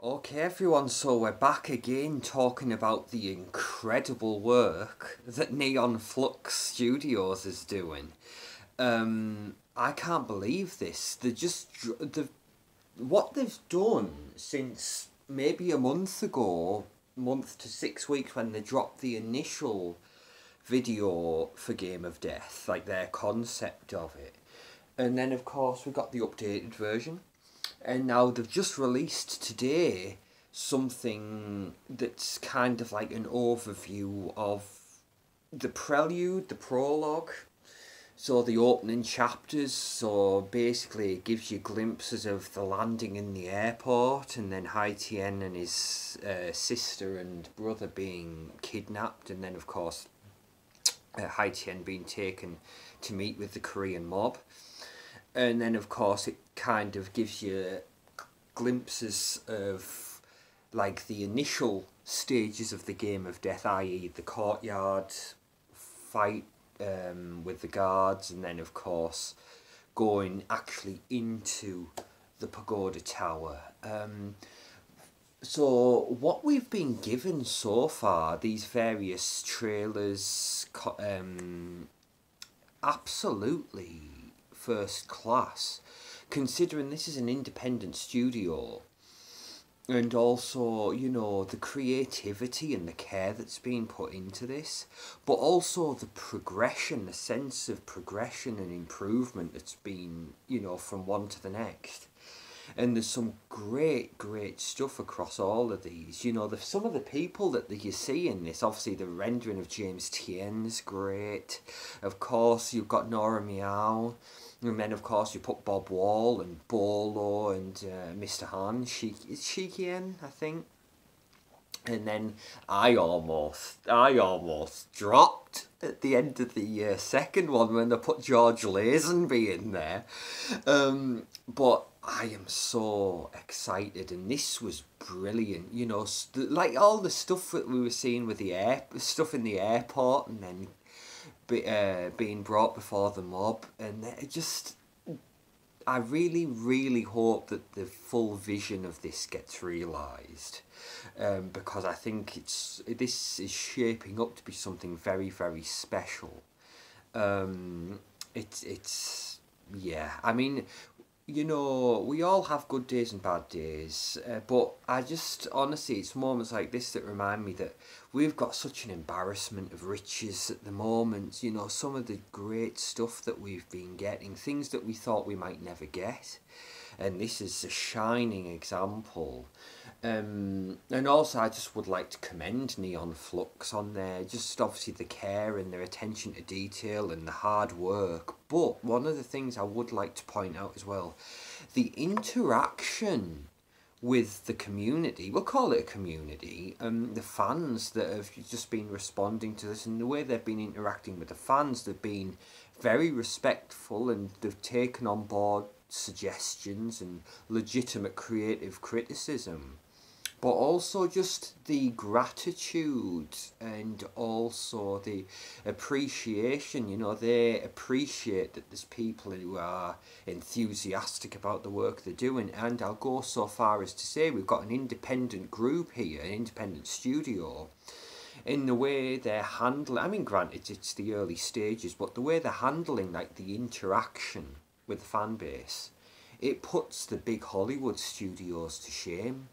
Okay, everyone, so we're back again talking about the incredible work that Neon Flux Studios is doing. I can't believe this. What they've done since maybe a month ago, month to 6 weeks when they dropped the initial video for Game of Death, like their concept of it. And then, of course, we got the updated version. And now they've just released today something that's kind of like an overview of the prelude, the prologue. So the opening chapters, so basically it gives you glimpses of the landing in the airport and then Hai Tien and his sister and brother being kidnapped, and then of course Hai Tien being taken to meet with the Korean mob. And then of course it kind of gives you glimpses of like the initial stages of the Game of Death, i.e. the courtyard fight with the guards, and then of course going actually into the pagoda tower. So what we've been given so far, these various trailers, absolutely first class, considering this is an independent studio, and also, you know, the creativity and the care that's been put into this, but also the progression, the sense of progression and improvement that's been, you know, from one to the next. And there's some great stuff across all of these. You know, some of the people that you see in this, obviously the rendering of James Tien's great. Of course, you've got Nora Meow. And then, of course, you put Bob Wall and Bolo and Mr. Han. It's Shikien, I think. And then I almost dropped at the end of the second one when they put George Lazenby in there. But I am so excited, and this was brilliant. You know, like all the stuff that we were seeing with the stuff in the airport, and then being brought before the mob, and it just, I really hope that the full vision of this gets realised, because I think this is shaping up to be something very special. It's yeah. I mean, you know, we all have good days and bad days, but I just, honestly, it's moments like this that remind me that we've got such an embarrassment of riches at the moment. You know, some of the great stuff that we've been getting, things that we thought we might never get, and this is a shining example. And also I just would like to commend Neon Flux on there, just obviously the care and their attention to detail and the hard work. But one of the things I would like to point out as well, the interaction with the community, we'll call it a community, the fans that have just been responding to this, and the way they've been interacting with the fans, they've been very respectful and they've taken on board suggestions and legitimate creative criticism. But also just the gratitude and also the appreciation. You know, they appreciate that there's people who are enthusiastic about the work they're doing. And I'll go so far as to say we've got an independent group here, an independent studio, in the way they're handling, I mean, granted, it's the early stages, but the way they're handling, like, the interaction with the fan base, it puts the big Hollywood studios to shame.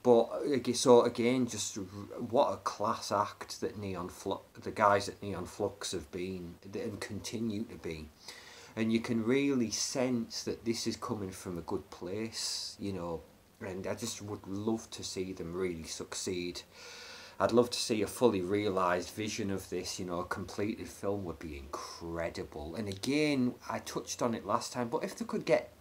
But so again, just what a class act that the guys at Neon Flux have been and continue to be, and you can really sense that this is coming from a good place, you know. And I just would love to see them really succeed. I'd love to see a fully realised vision of this, you know, a completed film would be incredible. And again, I touched on it last time, but if they could get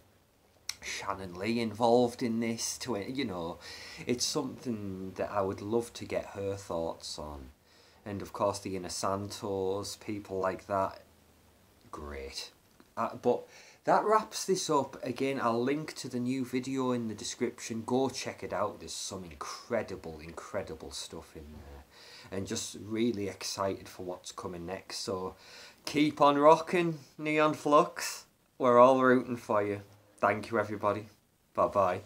Shannon Lee involved in this, you know, it's something that I would love to get her thoughts on. And of course the Inner Santos, people like that, great. But that wraps this up. Again, I'll link to the new video in the description. Go check it out. There's some incredible stuff in there, and just really excited for what's coming next. So keep on rocking, Neon Flux. We're all rooting for you. Thank you, everybody. Bye-bye.